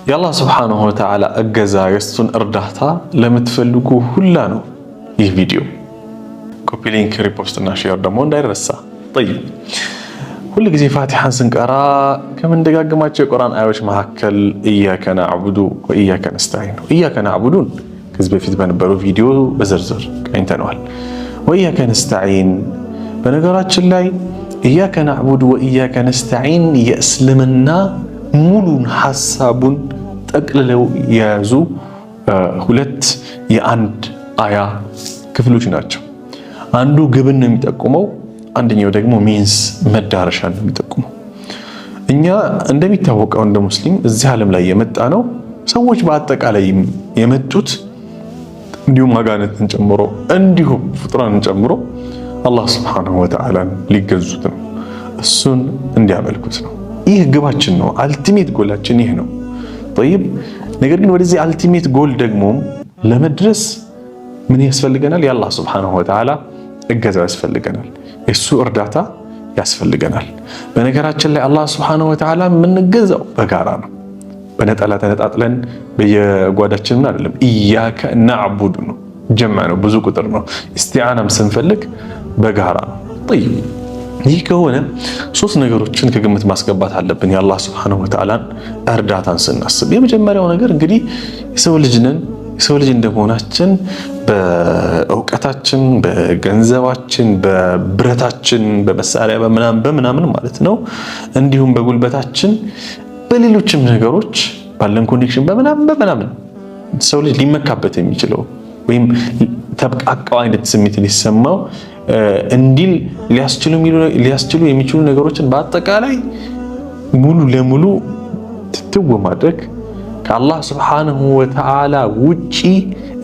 የአላህ ስብሓነሁ ወተዓላ እገዛ የእሱን እርዳታ ለምትፈልጉ ሁላ ነው ይህ ቪዲዮ። ኮፒ ሊንክ፣ ሪፖስት እና ሼር ደግሞ እንዳይረሳ። ጠይብ ሁል ጊዜ ፋቲሓን ስንቀራ ከምንደጋግማቸው የቁርአን አያዎች መካከል ኢያከ ነዕቡዱ ወኢያከ ነስተዒን ነው። ኢያከ ነዕቡዱን ከዚህ በፊት በነበረው ቪዲዮ በዝርዝር ቃኝተነዋል። ወኢያከ ነስተዒን በነገራችን ላይ ኢያከ ነዕቡዱ ወኢያከ ነስተዒን የእስልምና ሙሉን ሐሳቡን ጠቅልለው የያዙ ሁለት የአንድ አያ ክፍሎች ናቸው። አንዱ ግብን ነው የሚጠቁመው፣ አንደኛው ደግሞ ሚንስ መዳረሻን ነው የሚጠቁመው። እኛ እንደሚታወቀው እንደ ሙስሊም እዚህ ዓለም ላይ የመጣ ነው ሰዎች በአጠቃላይ የመጡት እንዲሁም አጋንንትን ጨምሮ እንዲሁም ፍጡራንን ጨምሮ አላህ ስብሓነሁ ወተዓላን ሊገዙት ነው፣ እሱን እንዲያመልኩት ነው። ይህ ግባችን ነው። አልቲሜት ጎላችን ይህ ነው። ጠይብ ነገር ግን ወደዚህ አልቲሜት ጎል ደግሞ ለመድረስ ምን ያስፈልገናል? የአላህ ስብሓነሁ ወተዓላ እገዛ ያስፈልገናል። የሱ እርዳታ ያስፈልገናል። በነገራችን ላይ አላህ ስብሓነሁ ወተዓላ የምንገዛው በጋራ ነው። በነጠላ ተነጣጥለን በየጓዳችን አይደለም። ኢያከ ነዕቡዱ ነው፣ ጀምዕ ነው፣ ብዙ ቁጥር ነው። ኢስቲዓናም ስንፈልግ በጋራ ነው። ጠይብ ይህ ከሆነ ሶስት ነገሮችን ከግምት ማስገባት አለብን የአላህ ስብሓነሁ ወተዓላን እርዳታን ስናስብ። የመጀመሪያው ነገር እንግዲህ የሰው ልጅ ነን። የሰው ልጅ እንደመሆናችን በእውቀታችን፣ በገንዘባችን፣ በብረታችን፣ በመሳሪያ በምናምን ማለት ነው፣ እንዲሁም በጉልበታችን፣ በሌሎችም ነገሮች ባለን ኮኔክሽን በምናምን ሰው ልጅ ሊመካበት የሚችለው ወይም ተብቃቃው አይነት ስሜት ሊሰማው እንዲል ሊያስችሉ የሚችሉ ነገሮችን በአጠቃላይ ሙሉ ለሙሉ ትትው ማድረግ ከአላህ ስብሓነሁ ወተዓላ ውጪ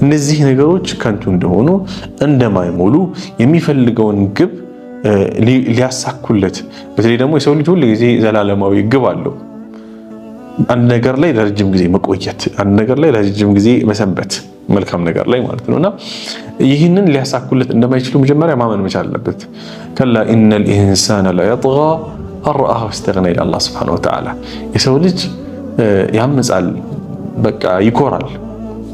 እነዚህ ነገሮች ከንቱ እንደሆኑ እንደማይሞሉ የሚፈልገውን ግብ ሊያሳኩለት። በተለይ ደግሞ የሰው ልጅ ሁሉ ጊዜ ዘላለማዊ ግብ አለው። አንድ ነገር ላይ ለረጅም ጊዜ መቆየት፣ አንድ ነገር ላይ ለረጅም ጊዜ መሰንበት፣ መልካም ነገር ላይ ማለት ነውና ይህንን ሊያሳኩለት እንደማይችሉ መጀመሪያ ማመን መቻል አለበት። ከላ ኢነል ኢንሳነ ለየጥጋ አርአሁ እስተግና ይላል አላህ ሱብሓነሁ ወተዓላ። የሰው ልጅ ያምጻል፣ በቃ ይኮራል፣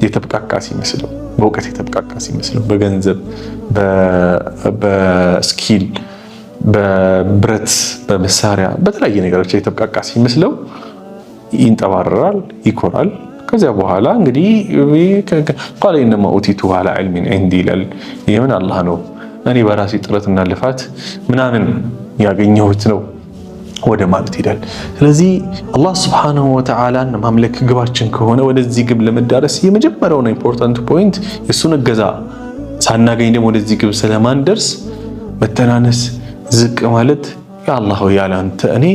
የተብቃቃ ሲመስለው፣ በእውቀት የተብቃቃ ሲመስለው፣ በገንዘብ በስኪል በብረት በመሳሪያ በተለያየ ነገሮች የተብቃቃ ሲመስለው ይንጠባረራል፣ ይኮራል። ከዚያ በኋላ እንግዲህ ቃለ ኢነማ ኡቲቱሁ ዐላ ዒልሚን ዒንዲ ይላል። የምን አላህ ነው እኔ በራሴ ጥረትና ልፋት ምናምን ያገኘሁት ነው ወደ ማለት ይላል። ስለዚህ አላህ ስብሓነሁ ወተዓላን ማምለክ ግባችን ከሆነ ወደዚህ ግብ ለመዳረስ የመጀመሪያውና ኢምፖርታንት ፖይንት የእሱን እገዛ ሳናገኝ ደግሞ ወደዚህ ግብ ስለማንደርስ መተናነስ፣ ዝቅ ማለት፣ ያአላህ ሆይ ያለ አንተ እኔ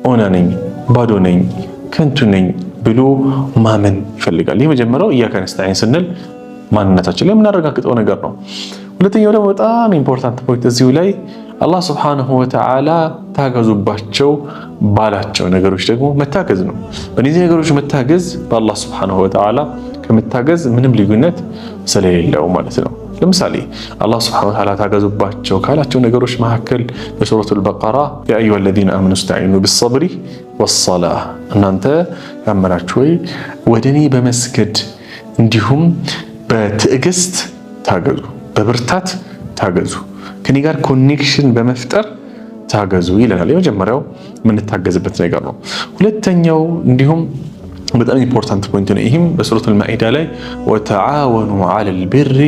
ኦና ነኝ፣ ባዶ ነኝ፣ ከንቱ ነኝ ብሎ ማመን ይፈልጋል። ይህ መጀመሪያው ኢያከ ነስተዒን ስንል ማንነታችን ላይ የምናረጋግጠው ነገር ነው። ሁለተኛው ደግሞ በጣም ኢምፖርታንት ፖይንት እዚሁ ላይ አላህ ስብሓነሁ ወተዓላ ታገዙባቸው ባላቸው ነገሮች ደግሞ መታገዝ ነው። በእነዚህ ነገሮች መታገዝ በአላህ ስብሓነሁ ወተዓላ ከመታገዝ ምንም ልዩነት ስለሌለው ማለት ነው። ለምሳሌ አላህ ስብሓነሁ ወተዓላ ታገዙባቸው ካላቸው ነገሮች መካከል በሱረቱል በቀራ ያ አዩሀ ለዚነ አመኑ እስተዒኑ ቢሰብሪ ወሰላህ፣ እናንተ ያመናችሁ ወይ ወደ እኔ በመስገድ እንዲሁም በትዕግስት ታገዙ፣ በብርታት ታገዙ፣ ከኔ ጋር ኮኔክሽን በመፍጠር ታገዙ ይለናል። የመጀመሪያው የምንታገዝበት ነገር ነው። ሁለተኛው እንዲሁም በጣም ኢምፖርታንት ፖይንት ነው። ይህም በሱረቱል ማኢዳ ላይ ወተዓወኑ ዐለል ቢሪ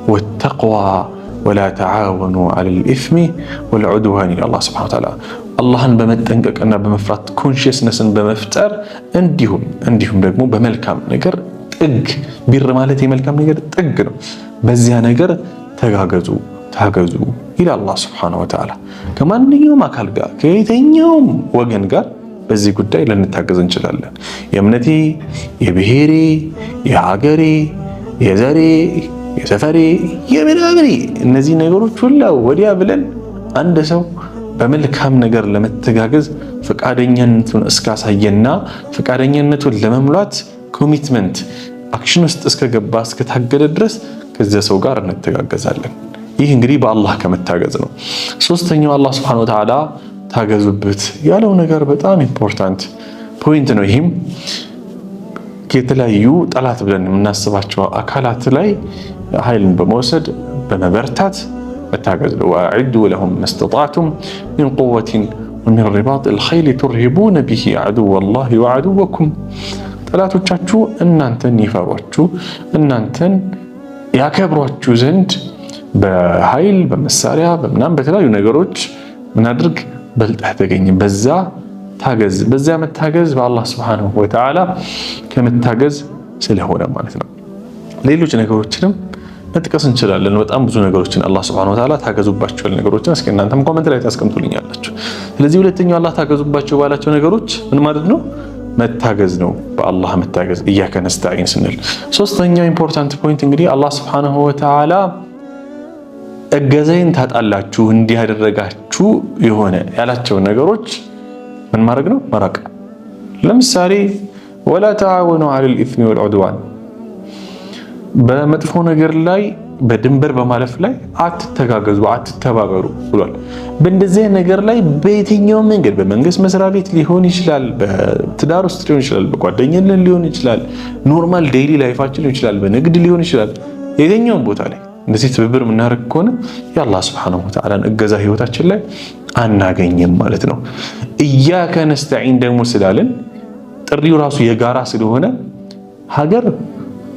ወተቅዋ ወላ ተዓወኑ ዐለል ኢስሚ ወልዑድዋን ይላል አላህ ሱብሓነሁ ወተዓላ። አላህን በመጠንቀቅና በመፍራት ኮንሺየስነስን በመፍጠር እንዲሁም ደግሞ በመልካም ነገር ጥግ፣ ቢር ማለት የመልካም ነገር ጥግ ነው። በዚያ ነገር ተጋገዙ፣ ታገዙ ይላል አላህ ሱብሓነሁ ወተዓላ። ከማንኛውም አካል ጋር ከየትኛውም ወገን ጋር በዚህ ጉዳይ ልንታገዝ እንችላለን። የእምነቴ፣ የብሔሬ፣ የሀገሬ፣ የዘሬ፣ የሰፈሬ፣ የምናምኔ እነዚህ ነገሮች ሁላ ወዲያ ብለን አንድ ሰው በመልካም ነገር ለመተጋገዝ ፈቃደኛነቱን እስካሳየና ፈቃደኛነቱን ለመሙላት ኮሚትመንት አክሽን ውስጥ እስከገባ እስከታገለ ድረስ ከዚያ ሰው ጋር እንተጋገዛለን። ይህ እንግዲህ በአላህ ከመታገዝ ነው። ሶስተኛው አላህ ሱብሓነሁ ወተዓላ ታገዙበት ያለው ነገር በጣም ኢምፖርታንት ፖይንት ነው። ይህም የተለያዩ ጠላት ብለን የምናስባቸው አካላት ላይ ኃይልን በመውሰድ በመበርታት መታገዝ ነው። ወአዕዱ ለሁም መስተጣዕቱም ሚን ቁወቲን ወሚን ሪባጢል ኸይል ቱርሂቡነ ቢሂ ዐዱወላሂ ወዐዱወኩም። ጠላቶቻችሁ እናንተን ይፈሯችሁ እናንተን ያከብሯችሁ ዘንድ በኃይል በመሳሪያ በምናም በተለያዩ ነገሮች ምን አድርግ በልጠህ ተገኝ። በዛ ታገዝ። በዛ መታገዝ በአላህ ሱብሓነሁ ወተዓላ ከመታገዝ ስለሆነ ማለት ነው። ሌሎች ነገሮችንም መጥቀስ እንችላለን። በጣም ብዙ ነገሮችን አላህ ሱብሓነሁ ወተዓላ ታገዙባቸው ነገሮችን እስኪ እናንተም ኮሜንት ላይ ታስቀምጡልኛላችሁ። ስለዚህ ሁለተኛው አላህ ታገዙባቸው ባላቸው ነገሮች ምን ማለት ነው? መታገዝ ነው። በአላህ መታገዝ ኢያከ ነስተዒን ስንል ሶስተኛው ኢምፖርታንት ፖይንት እንግዲህ አላህ ሱብሓነሁ ወተዓላ እገዛይን ታጣላችሁ እንዲያደረጋችሁ የሆነ ያላቸው ነገሮች ምን ማድረግ ነው? መራቅ። ለምሳሌ ወላ ተዓወኑ ዐለል ኢስሚ ወልዑድዋን በመጥፎ ነገር ላይ በድንበር በማለፍ ላይ አትተጋገዙ አትተባበሩ ብሏል። በእንደዚህ ነገር ላይ በየትኛው መንገድ በመንግስት መስሪያ ቤት ሊሆን ይችላል፣ በትዳር ውስጥ ሊሆን ይችላል፣ በጓደኝነት ሊሆን ይችላል፣ ኖርማል ዴይሊ ላይፋችን ሊሆን ይችላል፣ በንግድ ሊሆን ይችላል። የትኛውም ቦታ ላይ እንደዚህ ትብብር የምናደርግ ከሆነ የአላህ ሱብሓነሁ ወተዓላን እገዛ ህይወታችን ላይ አናገኝም ማለት ነው። ኢያከ ነስተዒን ደግሞ ስላለን ጥሪው ራሱ የጋራ ስለሆነ ሀገር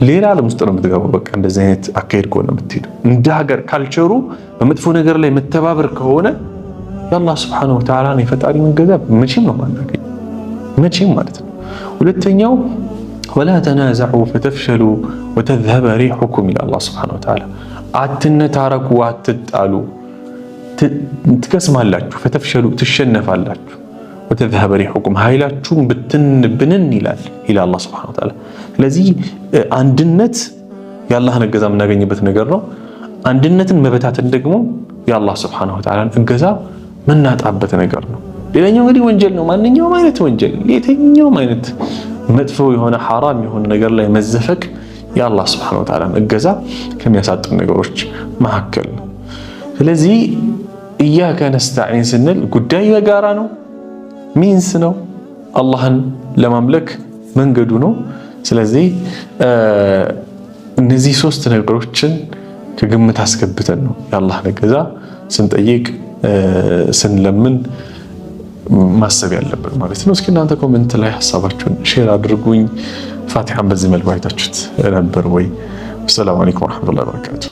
ሌላ ዓለም ውስጥ ነው የምትገባው። በቃ እንደዚህ አይነት አካሄድ ከሆነ የምትሄደው እንደ ሀገር ካልቸሩ በመጥፎ ነገር ላይ መተባበር ከሆነ የአላህ ሱብሓነሁ ወተዓላን የፈጣሪ መንገዛ መቼም ነው ማናገኝ መቼም ማለት ነው። ሁለተኛው ወላ ተናዘዑ ፈተፍሸሉ ወተዝሀበ ሪሑኩም ይላል አላህ ሱብሓነሁ ወተዓላ። አትነታረኩ አትጣሉ ትከስማላችሁ፣ ፈተፍሸሉ ትሸነፋላችሁ፣ ወተዝሀበ ሪሑኩም ኃይላችሁም ብንን ይላል አላህ ሱብሓነሁ ወተዓላ። ስለዚህ አንድነት የአላህን እገዛ የምናገኝበት ነገር ነው። አንድነትን መበታተን ደግሞ የአላህ ሱብሓነሁ ወተዓላን እገዛ መናጣበት ነገር ነው። ሌላኛው እንግዲህ ወንጀል ነው። ማንኛውም አይነት ወንጀል የትኛውም አይነት መጥፎ የሆነ ሐራም የሆነ ነገር ላይ መዘፈቅ የአላህ ሱብሓነሁ ወተዓላን እገዛ ከሚያሳጡ ነገሮች መካከል ነው። ስለዚህ ኢያከ ነስተዒን ስንል ጉዳዩ የጋራ ነው፣ ሚንስ ነው፣ አላህን ለማምለክ መንገዱ ነው። ስለዚህ እነዚህ ሶስት ነገሮችን ከግምት አስገብተን ነው የአላህን እገዛ ስንጠይቅ ስንለምን ማሰብ ያለብን ማለት ነው። እስኪ እናንተ ኮሜንት ላይ ሐሳባችሁን ሼር አድርጉኝ። ፋቲሃን በዚህ መልኩ አይታችሁት ነበር ወይ? ሰላም አለይኩም ወራህመቱላሂ ወበረካቱ።